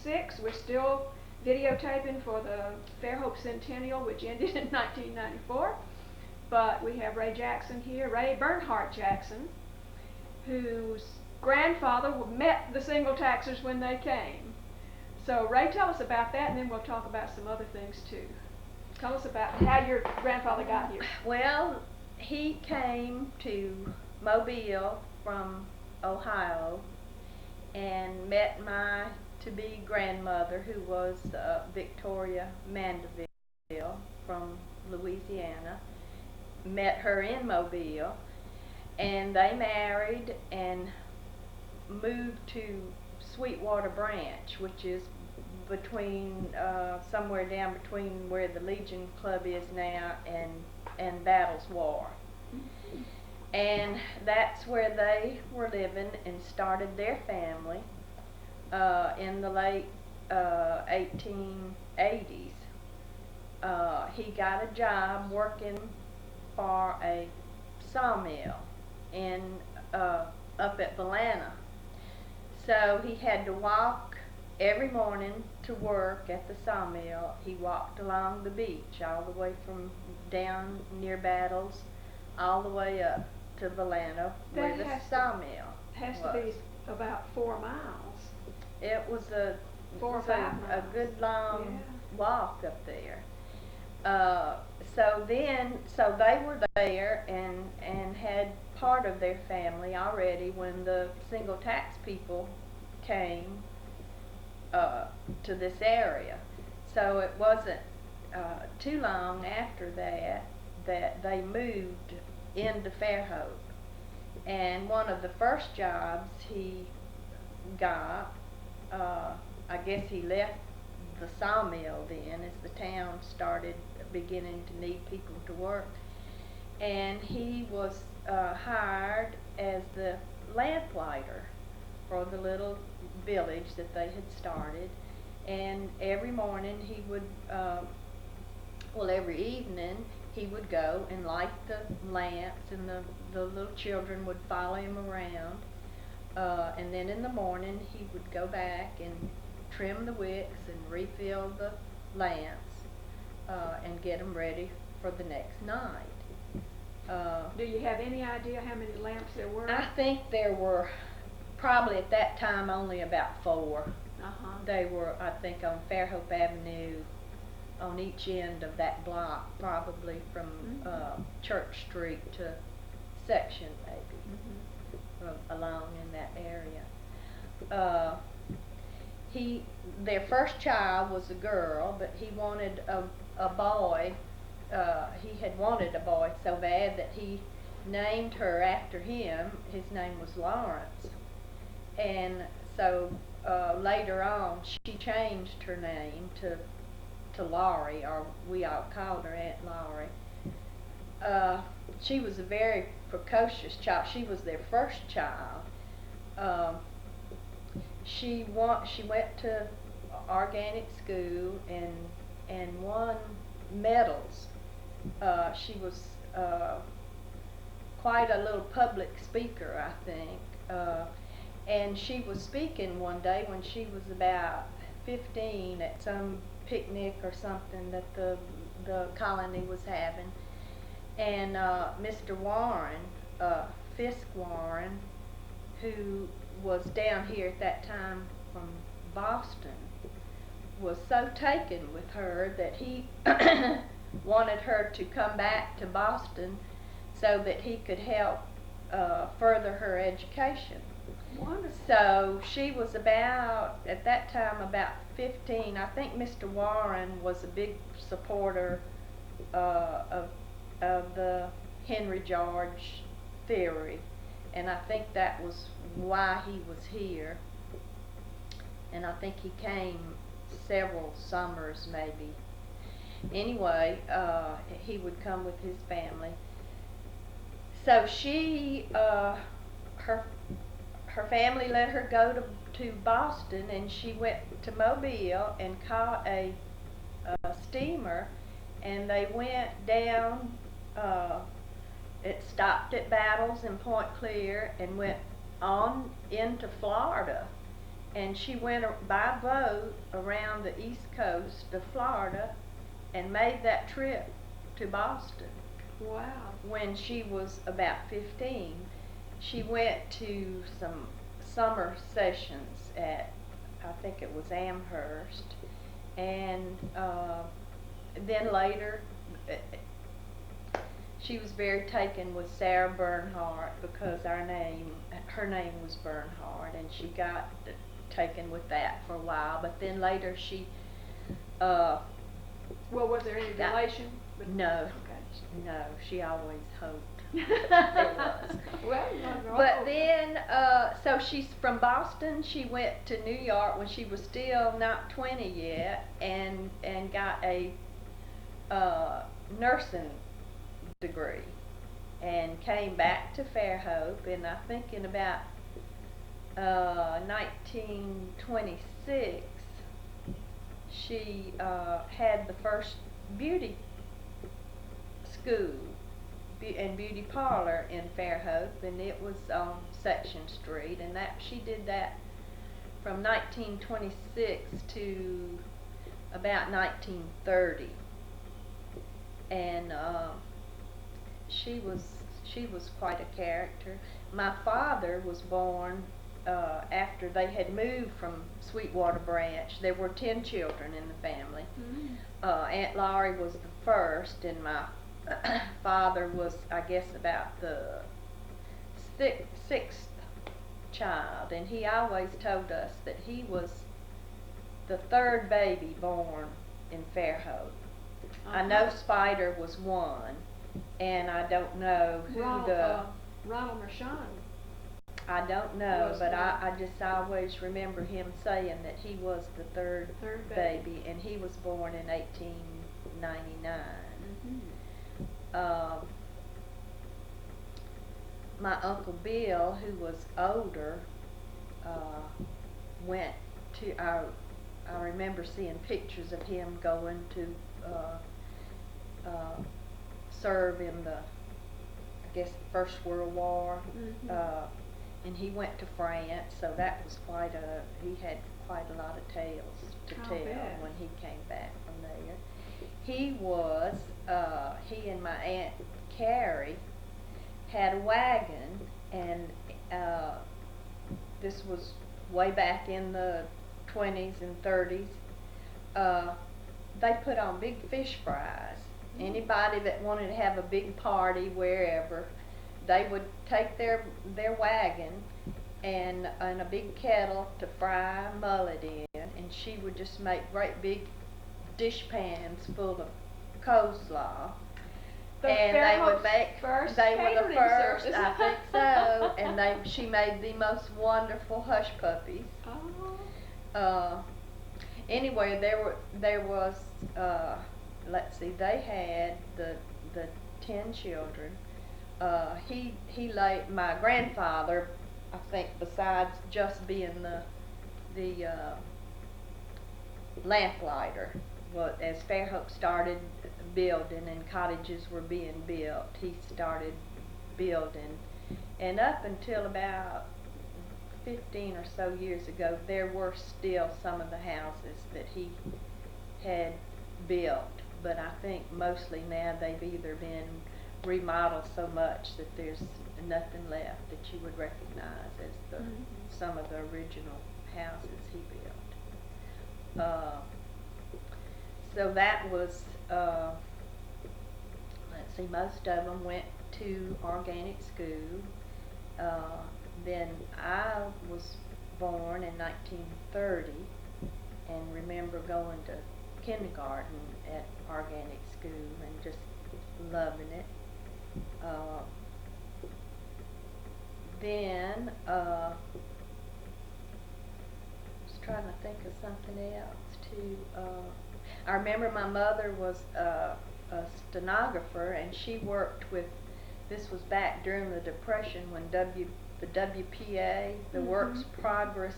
We're still videotaping for the Fairhope Centennial, which ended in 1994. But we have Rae Jackson here, Rae Bernhardt Jackson, whose grandfather met the single taxers when they came. So Rae, tell us about that, and then we'll talk about some other things too. Tell us about how your grandfather got here. Well, he came to Mobile from Ohio and met my to-be grandmother, who was Victoria Mandeville from Louisiana. Met her in Mobile, and they married and moved to Sweetwater Branch, which is between somewhere down between where the Legion Club is now and Battles War. And that's where they were living and started their family in the late 1880s. He got a job working for a sawmill in up at Valana. So he had to walk every morning to work at the sawmill. He walked along the beach all the way from down near Battles all the way up to Valana where the sawmill has to be about 4 miles. It was a 4 or 5 miles. A good long walk up there. So they were there and had part of their family already when the single tax people came to this area. So it wasn't too long after that they moved into Fairhope. And one of the first jobs he got, I guess he left the sawmill then as the town started beginning to need people to work, and he was hired as the lamplighter for the little village that they had started. And every morning he would every evening he would go and light the lamps, and the little children would follow him around, and then in the morning he would go back and trim the wicks and refill the lamps and get them ready for the next night. Do you have any idea how many lamps there were? I think there were probably at that time only about 4. They were, I think, on Fairhope Avenue on each end of that block, probably from Church Street to Section, maybe, along in that area. Their first child was a girl, but he wanted a boy. He had wanted a boy so bad that he named her after him. His name was Lawrence. And so later on she changed her name to Laurie, or we all called her Aunt Laurie. She was a very precocious child. She was their first child. She went to organic school and won medals. She was quite a little public speaker, I think. And she was speaking one day when she was about 15 at some picnic or something that the colony was having. And Mr. Warren, Fisk Warren, who was down here at that time from Boston, was so taken with her that he wanted her to come back to Boston so that he could help further her education. Wonderful. So she was at that time about 15. I think Mr. Warren was a big supporter of the Henry George theory, and I think that was why he was here. And I think he came several summers maybe. Anyway, he would come with his family. So she, her family let her go to Boston, and she went to Mobile and caught a steamer, and they went down. It stopped at Battles and Point Clear and went on into Florida, and she went by boat around the east coast of Florida and made that trip to Boston. Wow. When she was about 15, she went to some summer sessions at, I think it was Amherst, and then later she was very taken with Rae Bernhardt because her name was Bernhardt, and she got taken with that for a while. But then later she Well, was there any got- relation? no, Okay. no, she always hoped there was. Well, no, But then, so she's from Boston. She went to New York when she was still not 20 yet, and got a nursing degree, and came back to Fairhope. And I think in about 1926, she had the first beauty school and beauty parlor in Fairhope, and it was on Section Street, and that she did that from 1926 to about 1930, and she was quite a character. My father was born after they had moved from Sweetwater Branch. There were 10 children in the family. Mm. Aunt Laurie was the first, and my father was, I guess, about the sixth child, and he always told us that he was the third baby born in Fairhope. I know Spider was one, and I don't know who Ronald Mershon. I don't know, was but the- I just always remember him saying that he was the third baby, and he was born in 1899. Mm-hmm. My Uncle Bill, who was older, went to I remember seeing pictures of him going to serve in the, I guess, the First World War. Mm-hmm. And he went to France, so that was he had quite a lot of tales to I'll tell bet. when he came back from there. He and my Aunt Carrie had a wagon, and this was way back in the 20s and 30s. They put on big fish fries. Anybody that wanted to have a big party wherever, they would take their wagon and a big kettle to fry mullet in, and she would just make great big dish pans full of coleslaw. And they would make, they were the first, I think so, and she made the most wonderful hush puppies. Oh. Anyway, there was, let's see, they had the 10 children. My grandfather, I think, besides just being the lamplighter, as Fairhope started building and cottages were being built, he started building, and up until about 15 or so years ago, there were still some of the houses that he had built, but I think mostly now they've either been remodeled so much that there's nothing left that you would recognize as some of the original houses he built. So that was, let's see, most of them went to organic school. Then I was born in 1930 and remember going to kindergarten at organic school and just loving it. Then I was trying to think of something else too. I remember my mother was a stenographer, and she worked with, this was back during the Depression when the WPA, the Works Progress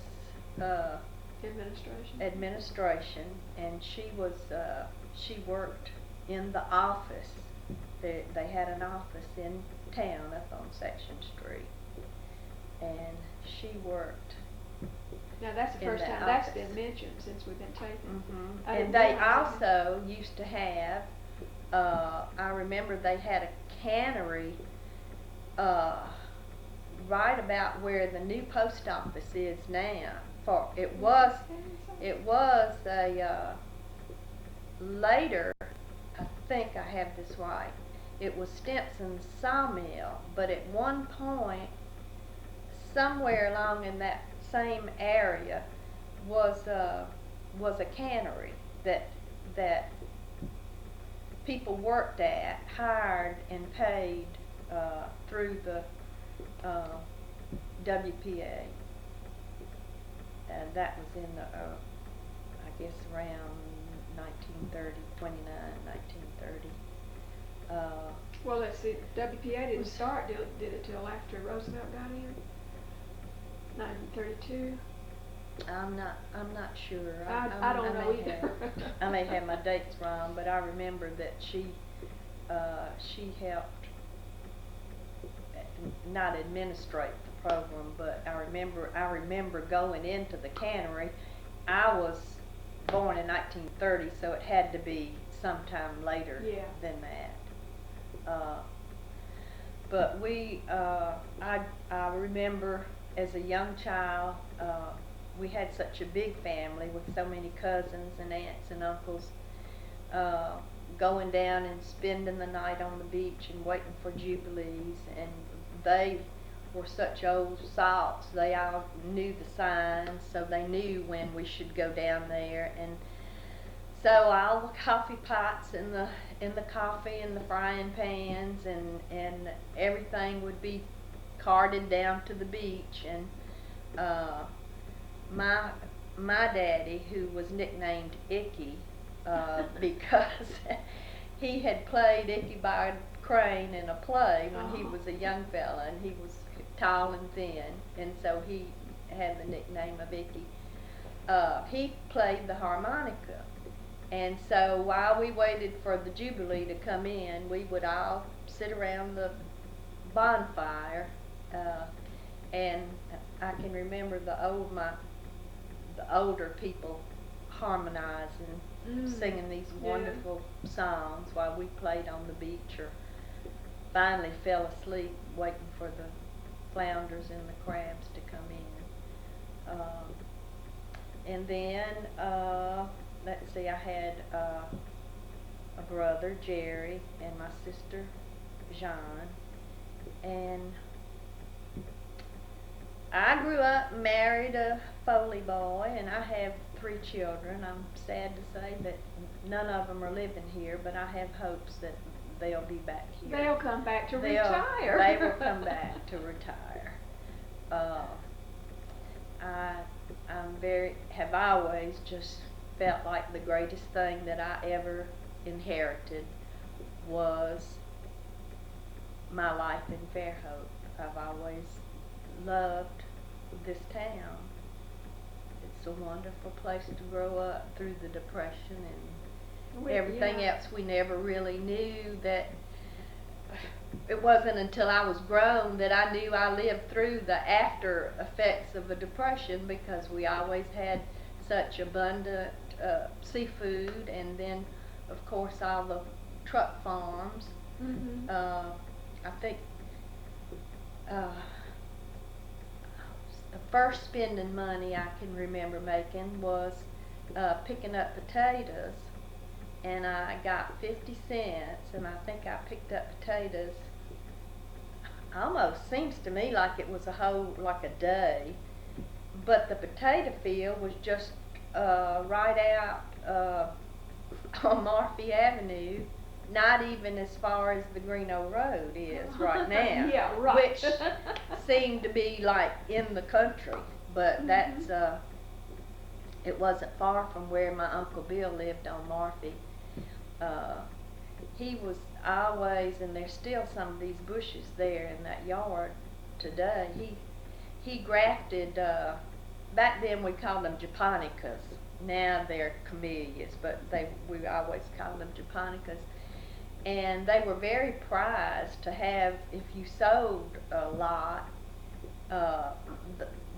Administration, and she worked in the office. They had an office in town up on Section Street, and she worked Now, that's the in first that time that's office. been mentioned since we've been taping. Mhm. I didn't And they realize that. also used to have, I remember they had a cannery, uh, right about where the new post office is now. For it was a later, I think I have this right. It was Stimpson's sawmill, but at one point, somewhere along in that same area, was a cannery that people worked at, hired and paid through the WPA, and that was in the I guess around 1930, 1930. Well, let's see, WPA didn't start, did it till after Roosevelt got in? 1932? I'm not sure. I don't know either. I may have my dates wrong, but I remember that she helped not administrate the program, but I remember going into the cannery. I was born in 1930, so it had to be sometime later than that. But I remember as a young child, we had such a big family with so many cousins and aunts and uncles, going down and spending the night on the beach and waiting for jubilees. And they were such old salts, they all knew the signs, so they knew when we should go down there. And so all the coffee pots and the coffee and the frying pans and everything would be carted down to the beach. And my daddy, who was nicknamed Icky, because he had played Icky by Crane in a play when he was a young fella, and he was tall and thin, and so he had the nickname of Icky. He played the harmonica, and so while we waited for the Jubilee to come in, we would all sit around the bonfire, and I can remember the older people harmonizing, singing these wonderful songs while we played on the beach, or finally fell asleep waiting for the flounders and the crabs to come in. And then, let's see, I had a brother, Jerry, and my sister, Jean, and I grew up and married a Foley boy, and I have 3 children. I'm sad to say that none of them are living here, but I have hopes that they'll be back here. They'll come back to retire. They will come back to retire. Have always just felt like the greatest thing that I ever inherited was my life in Fairhope. I've always loved this town. It's a wonderful place to grow up through the Depression and everything else. We never really knew that. It wasn't until I was grown that I knew I lived through the after effects of a depression, because we always had such abundant seafood, and then of course all the truck farms. I think the first spending money I can remember making was picking up potatoes, and I got 50 cents, and I think I picked up potatoes, almost seems to me like it was like a day, but the potato field was just right out on Murphy Avenue, not even as far as the Greeno Road is right now. Yeah, right. Which seemed to be like in the country, but that's it wasn't far from where my Uncle Bill lived on Murphy. He was always, and there's still some of these bushes there in that yard today. He grafted, back then we called them japonicas. Now they're camellias, but we always called them japonicas. And they were very prized to have. If you sold a lot,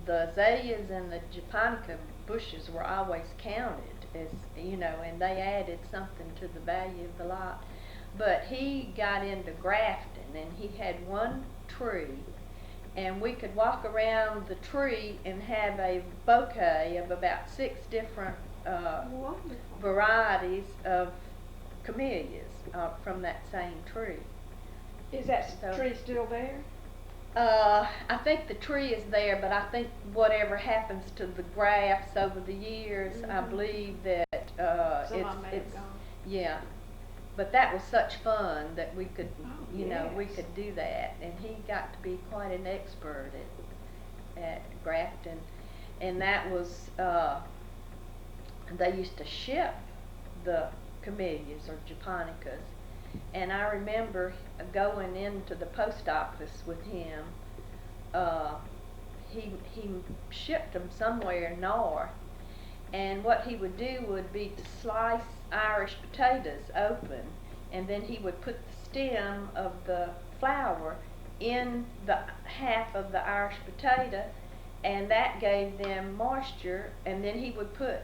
the azaleas and the japonica bushes were always counted as, you know, and they added something to the value of the lot. But he got into grafting, and he had one tree, and we could walk around the tree and have a bouquet of about 6 different Wonderful. varieties of camellias from that same tree. Is that So- tree still there? I think the tree is there, but I think whatever happens to the grafts over the years, I Mhm. believe that Some of them may have it's gone. yeah. But that was such fun that we could, Oh, you know, we yes. could do that, and he got to be quite an expert at grafting, and that was they used to ship the camellias or japonicas. And I remember going into the post office with him. He shipped them somewhere north, and what he would do would be to slice Irish potatoes open, and then he would put the stem of the flower in the half of the Irish potato, and that gave them moisture, and then he would put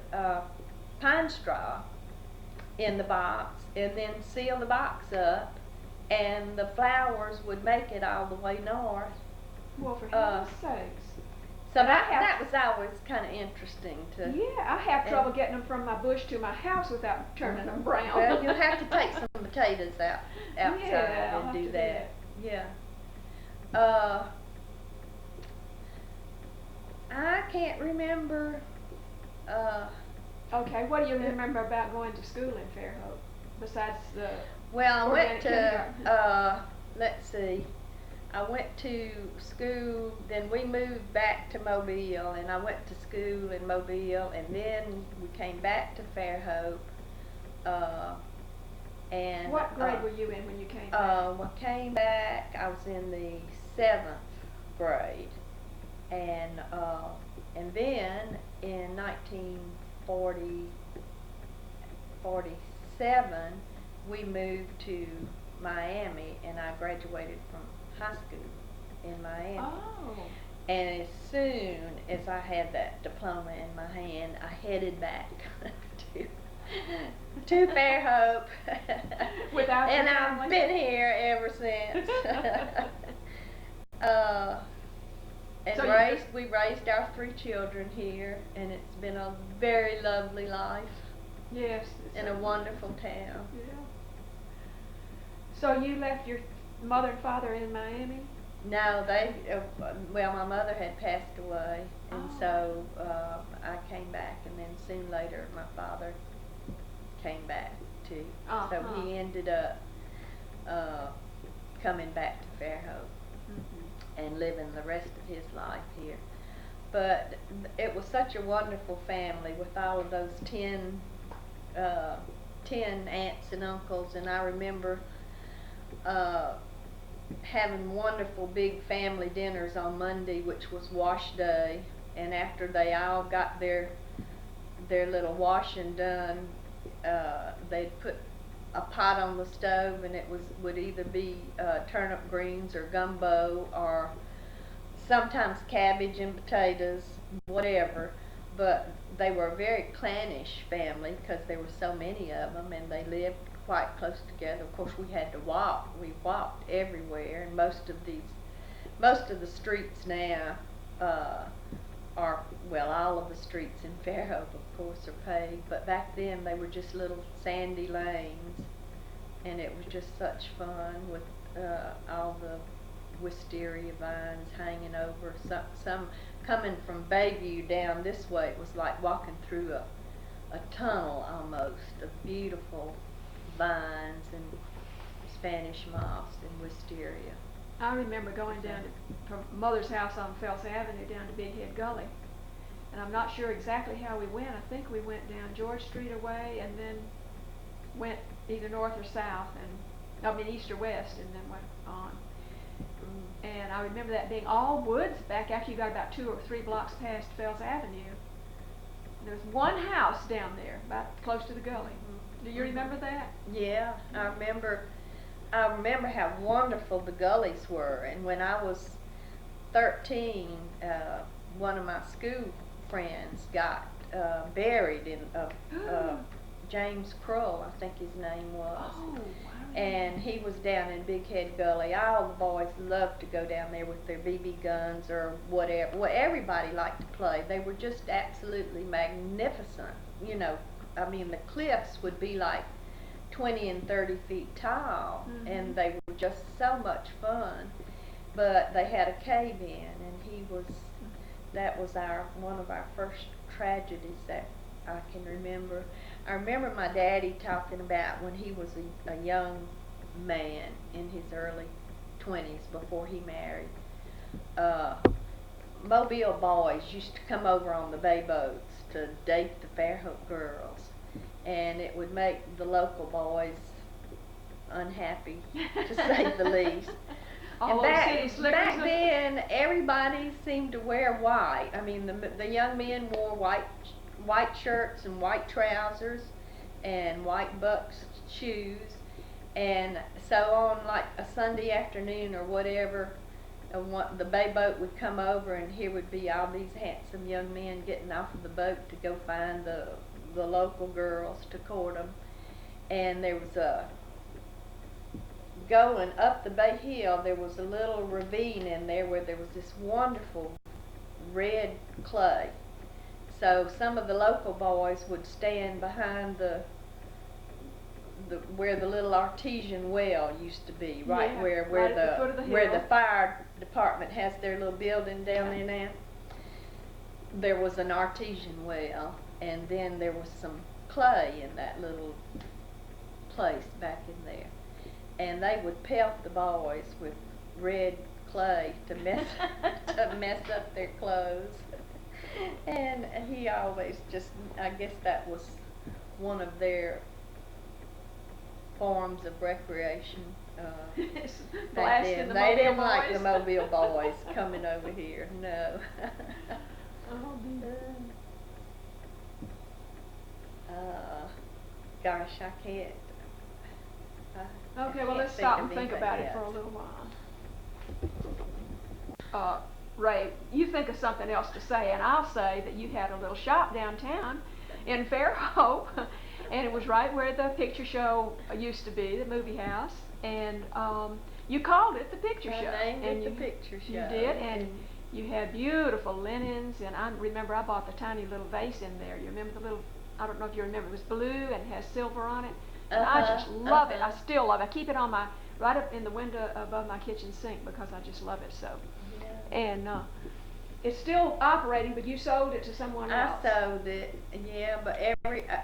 pine straw in the box and then seal the box up, and the flowers would make it all the way north. Well, for heaven's sakes. So And I that have- was always kind of interesting to. Yeah, I have trouble getting them from my bush to my house without turning them brown. Well, you'll have to take some potatoes outside Yeah, I'll and have do to that. Yeah. I can't remember. Okay, what do you remember about going to school in Fairhope, besides the Well, I went organic to, kindergarten? let's see, I went to school, then we moved back to Mobile, and I went to school in Mobile, and then we came back to Fairhope, and. What grade were you in when you came back? When I came back, I was in the 7th grade, and then in 1947, we moved to Miami, and I graduated from high school in Miami. Oh, And as soon as I had that diploma in my hand, I headed back to Fairhope. Without your and I've family? been here ever since. And So you we raised our 3 children here, and it's been a very lovely life yes. in a wonderful town. Yeah. So you left your mother and father in Miami? No, well, my mother had passed away, and Oh. so I came back, and then soon later my father came back too. So Uh-huh. he ended up coming back to Fairhope and living the rest of his life here. But it was such a wonderful family with all of those 10 aunts and uncles, and I remember having wonderful big family dinners on Monday, which was wash day, and after they all got their little washing done, they'd put a pot on the stove, and it would either be turnip greens or gumbo or sometimes cabbage and potatoes, whatever. But they were a very clannish family because there were so many of them, and they lived quite close together. Of course, we had to walk. We walked everywhere, and most of the streets now are, well, all of the streets in Fairhope, of course, are paved. But back then, they were just little sandy lanes, and it was just such fun with all the wisteria vines hanging over. Some coming from Bayview down this way, it was like walking through a tunnel almost of beautiful vines and Spanish moss and wisteria. I remember going down from Mother's house on Fells Avenue down to Big Head Gully. And I'm not sure exactly how we went. I think we went down George Street away and then went either north or south, east or west, and then went on. And I remember that being all woods back after you got about 2 or 3 blocks past Fells Avenue. There was one house down there, about close to the gully. Do you remember that? Yeah, I remember how wonderful the gullies were. And when I was 13, one of my school friends got buried in James Krull, I think his name was. Oh, wow. And he was down in Big Head Gully. All the boys loved to go down there with their BB guns or whatever. Well, everybody liked to play. They were just absolutely magnificent. You know, I mean, the cliffs would be like 20 and 30 feet tall, and they were just so much fun. But they had a cave-in, and that was one of our first tragedies that I can remember. I remember my daddy talking about when he was a young man in his early 20s before he married. Mobile boys used to come over on the bay boats to date the Fairhope girls, and it would make the local boys unhappy, to say the least. All And city slickers. back then, everybody seemed to wear white. I mean, the young men wore white shirts and white trousers and white Bucks shoes, and so on like a Sunday afternoon or whatever, the bay boat would come over, and here would be all these handsome young men getting off of the boat to go find the local girls to court them. And there was going up the Bay Hill, there was a little ravine in there where there was this wonderful red clay. So some of the local boys would stand behind where the little artesian well used to be, right? Yeah, where right at the foot of the where hill. the fire department has their little building down there now. There was an artesian well, and then there was some clay in that little place back in there. And they would pelt the boys with red clay to mess up their clothes. And he always I guess that was one of their forms of recreation back then. They didn't like the Mobile boys coming over here, no. Gosh, I can't. Okay, well, let's stop and think about it for a little while. Rae, you think of something else to say, and I'll say that you had a little shop downtown in Fairhope, and it was right where the picture show used to be, the movie house, and you called it the Picture Show. I named it the Picture Show. You did, and you had beautiful linens, and I remember I bought the tiny little vase in there. You remember the little, I don't know if you remember, it was blue and has silver on it. And I just love it. I still love it. I keep it on right up in the window above my kitchen sink because I just love it so. Yeah. And it's still operating, but you sold it to someone else. I sold it, yeah, but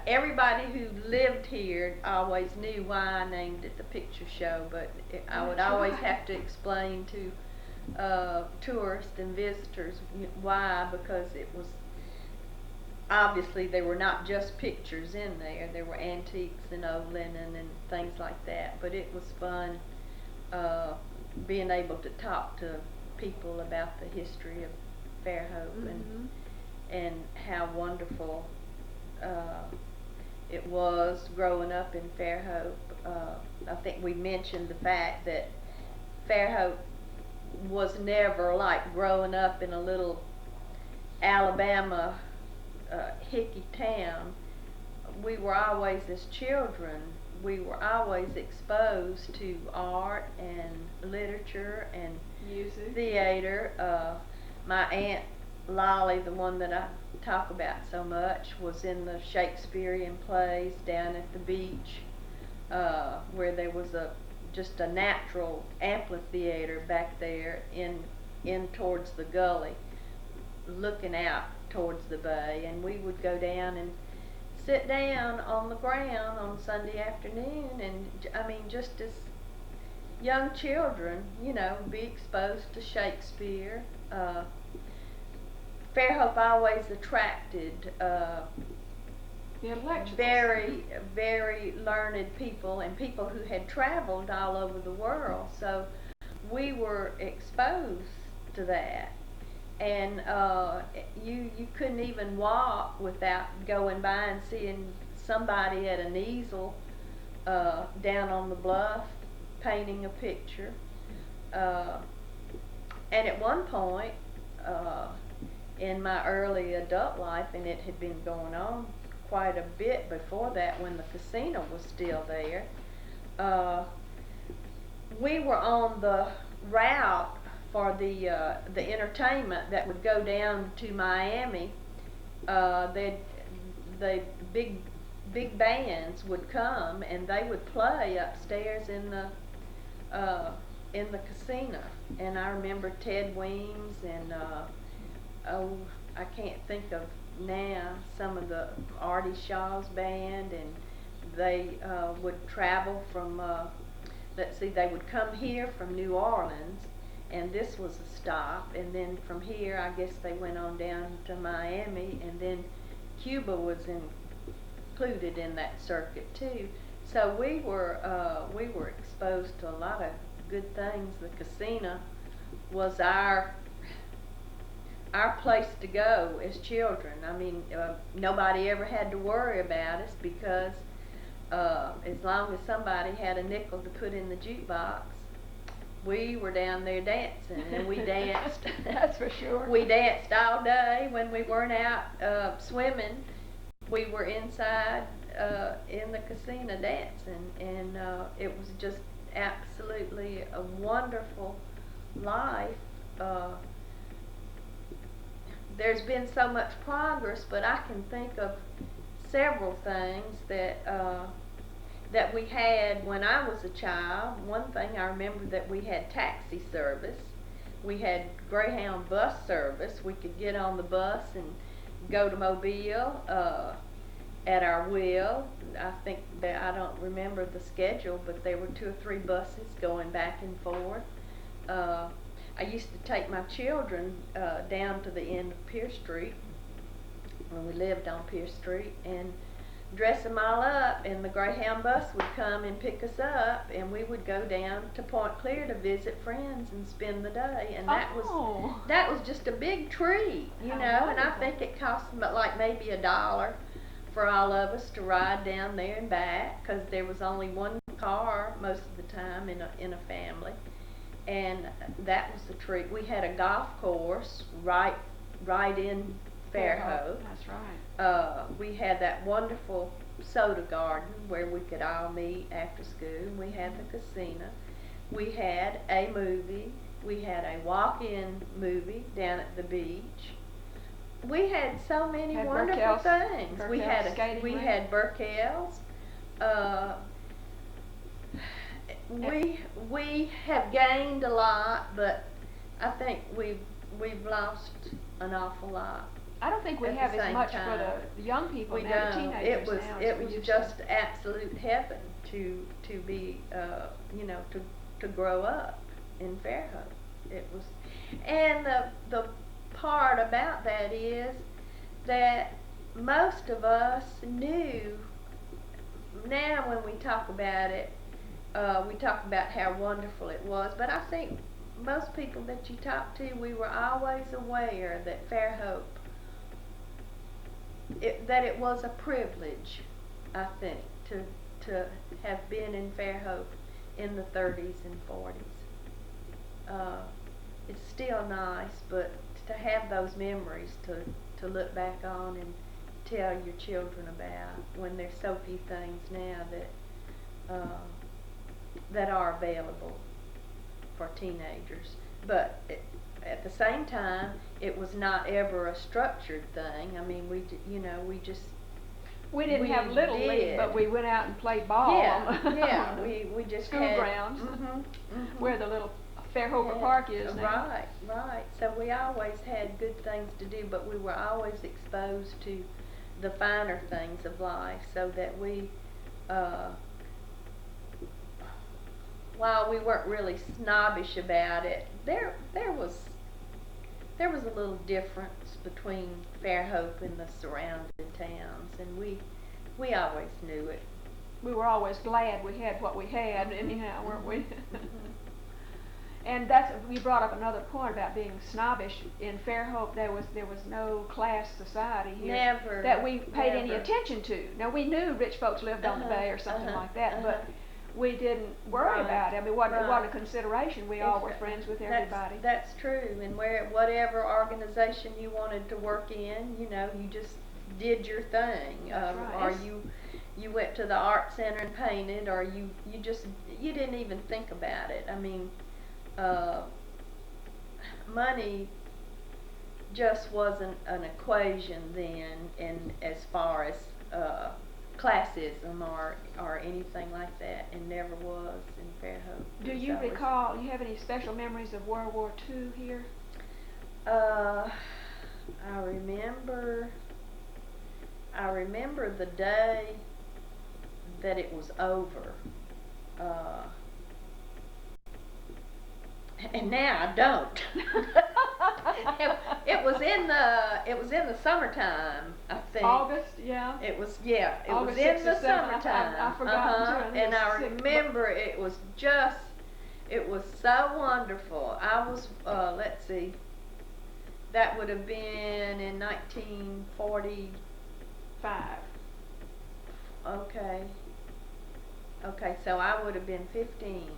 everybody who lived here always knew why I named it the Picture Show, but I would always have to explain to tourists and visitors why, because it was obviously there were not just pictures in there. There were antiques and old linen and things like that. But it was fun being able to talk to people about the history of Fairhope and how wonderful it was growing up in Fairhope. I think we mentioned the fact that Fairhope was never like growing up in a little Alabama hicky town. We were always, as children, we were always exposed to art and literature and music, theater. My Aunt Lolly, the one that I talk about so much, was in the Shakespearean plays down at the beach, where there was just a natural amphitheater back there in towards the gully, looking out towards the bay, and we would go down and sit down on the ground on Sunday afternoon, and I mean, just as young children, you know, be exposed to Shakespeare. Fairhope always attracted very, very learned people and people who had traveled all over the world, so we were exposed to that. And you couldn't even walk without going by and seeing somebody at an easel down on the bluff painting a picture. And at one point, in my early adult life, and it had been going on quite a bit before that when the casino was still there. We were on the route for the entertainment that would go down to Miami. The big bands would come and they would play upstairs in the casino. And I remember Ted Weems and I can't think of now, some of the Artie Shaw's band, and they would travel from let's see, they would come here from New Orleans, and this was a stop, and then from here I guess they went on down to Miami, and then Cuba was included in that circuit too. So we were exposed to a lot of good things. The casino was our place to go as children. I mean, nobody ever had to worry about us because as long as somebody had a nickel to put in the jukebox, we were down there dancing, and we danced. That's for sure. We danced all day. When we weren't out swimming, we were inside in the casino dancing, and it was just absolutely a wonderful life. There's been so much progress, but I can think of several things that we had when I was a child. One thing I remember, that we had taxi service. We had Greyhound bus service. We could get on the bus and go to Mobile at our will. I think that, I don't remember the schedule, but there were 2 or 3 buses going back and forth. I used to take my children down to the end of Pierce Street, when we lived on Pierce Street, and dress them all up, and the Greyhound bus would come and pick us up, and we would go down to Point Clear to visit friends and spend the day, and that was just a big treat, you know. And I think it cost them like maybe $1 for all of us to ride down there and back, because there was only one car most of the time in a family, and that was the treat. We had a golf course right in Fairhope. That's right. We had that wonderful soda garden where we could all meet after school. We had the casino. We had a movie. We had a walk-in movie down at the beach. We had so many wonderful things. We had Burkell's. We have gained a lot, but I think we've lost an awful lot. I don't think we have as much for the young people now, the teenagers now. It was just absolute heaven to be, you know, to grow up in Fairhope. It was, and the part about that is that most of us knew. Now, when we talk about it, we talk about how wonderful it was, but I think most people that you talk to, we were always aware that Fairhope, that it was a privilege, I think, to have been in Fairhope in the 30s and 40s. It's still nice, but to have those memories to look back on and tell your children about, when there's so few things now that are available for teenagers. But at the same time, it was not ever a structured thing. I mean, we didn't have Little League, but we went out and played ball. Yeah, we just school had grounds, where the little Fairhope Park is now. Right. So we always had good things to do, but we were always exposed to the finer things of life, so that we, while we weren't really snobbish about it, there was a little difference between Fairhope and the surrounding towns, and we always knew it. We were always glad we had what we had, anyhow, weren't we? And we brought up another point about being snobbish. In Fairhope, there was no class society here that we paid any attention to. Now, we knew rich folks lived on the bay or something like that, but we didn't worry Right, about it. I mean, it wasn't a right. consideration. We all were friends with everybody. That's true, and whatever organization you wanted to work in, you know, you just did your thing. That's right. Or you went to the art center and painted, or you didn't even think about it. I mean, money just wasn't an equation then, in as far as classism or anything like that, and never was in Fairhope. Do you recall, you have any special memories of World War II here? I remember the day that it was over. And now I don't. It was in the summertime, I think. August, yeah. It was August in the 6th or 7th. summertime. I forgot too. And I remember it was so wonderful. I was let's see, that would have been in 1945. Okay, so I would have been 15.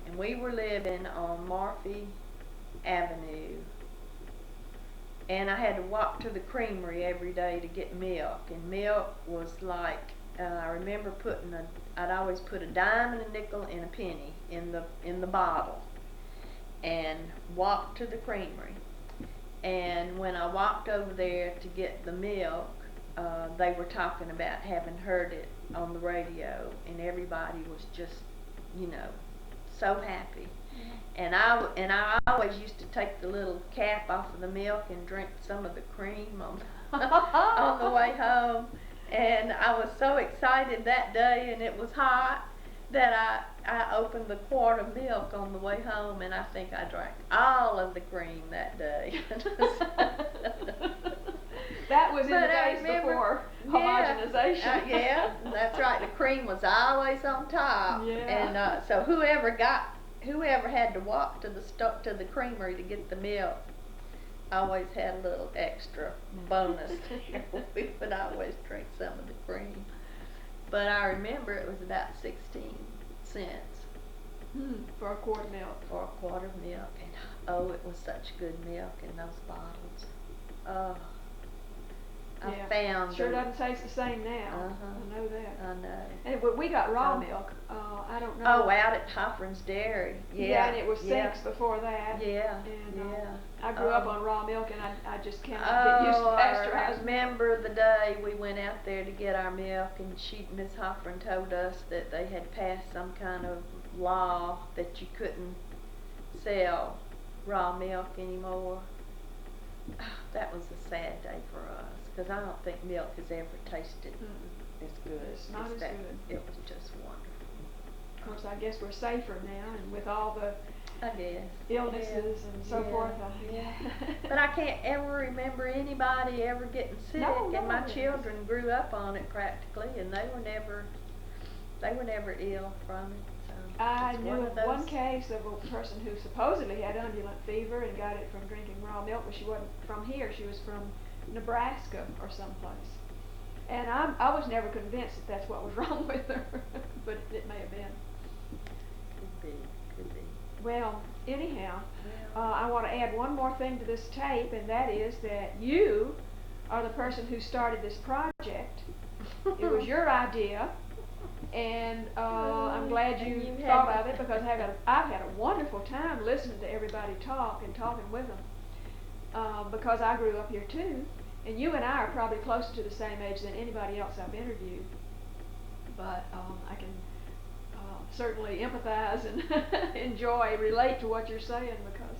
And we were living on Fairhope Avenue, and I had to walk to the creamery every day to get milk, and milk was like, I remember I'd always put a dime and a nickel and a penny in the bottle, and walk to the creamery. And when I walked over there to get the milk, they were talking about having heard it on the radio, and everybody was just, you know, so happy. And I always used to take the little cap off of the milk and drink some of the cream on the way home. And I was so excited that day, and it was hot, that I opened the quart of milk on the way home, and I think I drank all of the cream that day. That was in the days before homogenization. Yeah, that's right. The cream was always on top. Yeah. And so whoever had to walk to the creamery to get the milk always had a little extra bonus. We would always drink some of the cream. But I remember it was about 16 cents. For a quart of milk. For a quart of milk. And oh, it was such good milk in those bottles. Oh. Yeah. I found Sure them. doesn't taste the same now. I know that. I know. And we got raw milk. I don't know. Oh, out at Hoffman's Dairy. Yeah, and it was Sinks before that. Yeah. And I grew up on raw milk, and I just cannot get used to pasteurized. I remember the day we went out there to get our milk, and Miss Hoffman told us that they had passed some kind of law that you couldn't sell raw milk anymore. That was a sad day for us, because I don't think milk has ever tasted as good. It's not as good. It was just wonderful. Of course, I guess we're safer now, and with all the illnesses and so forth. But I can't ever remember anybody ever getting sick, and my children grew up on it practically, and they were never ill from it. So I knew of one case of a person who supposedly had undulant fever and got it from drinking raw milk, but she wasn't from here. She was from Nebraska or someplace. And I was never convinced that that's what was wrong with her, but it may have been. Could be. Well, anyhow, I want to add one more thing to this tape, and that is that you are the person who started this project. It was your idea, and I'm glad you thought of it, because I've had a wonderful time listening to everybody talk and talking with them, because I grew up here too, and you and I are probably closer to the same age than anybody else I've interviewed, but I can certainly empathize and relate to what you're saying, because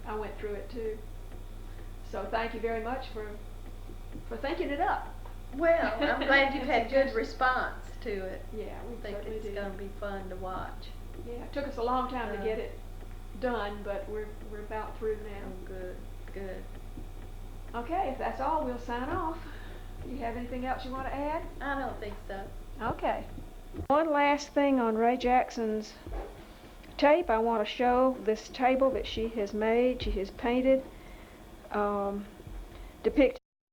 I went through it too. So thank you very much for thinking it up. Well, I'm glad you've had good response to it. Yeah, we think it's going to be fun to watch. Yeah, it took us a long time to get it done, but we're about through now. Oh, good. Okay, if that's all, we'll sign off. Do you have anything else you want to add? I don't think so. Okay. One last thing on Rae Jackson's tape. I want to show this table that she has made. She has painted, depicting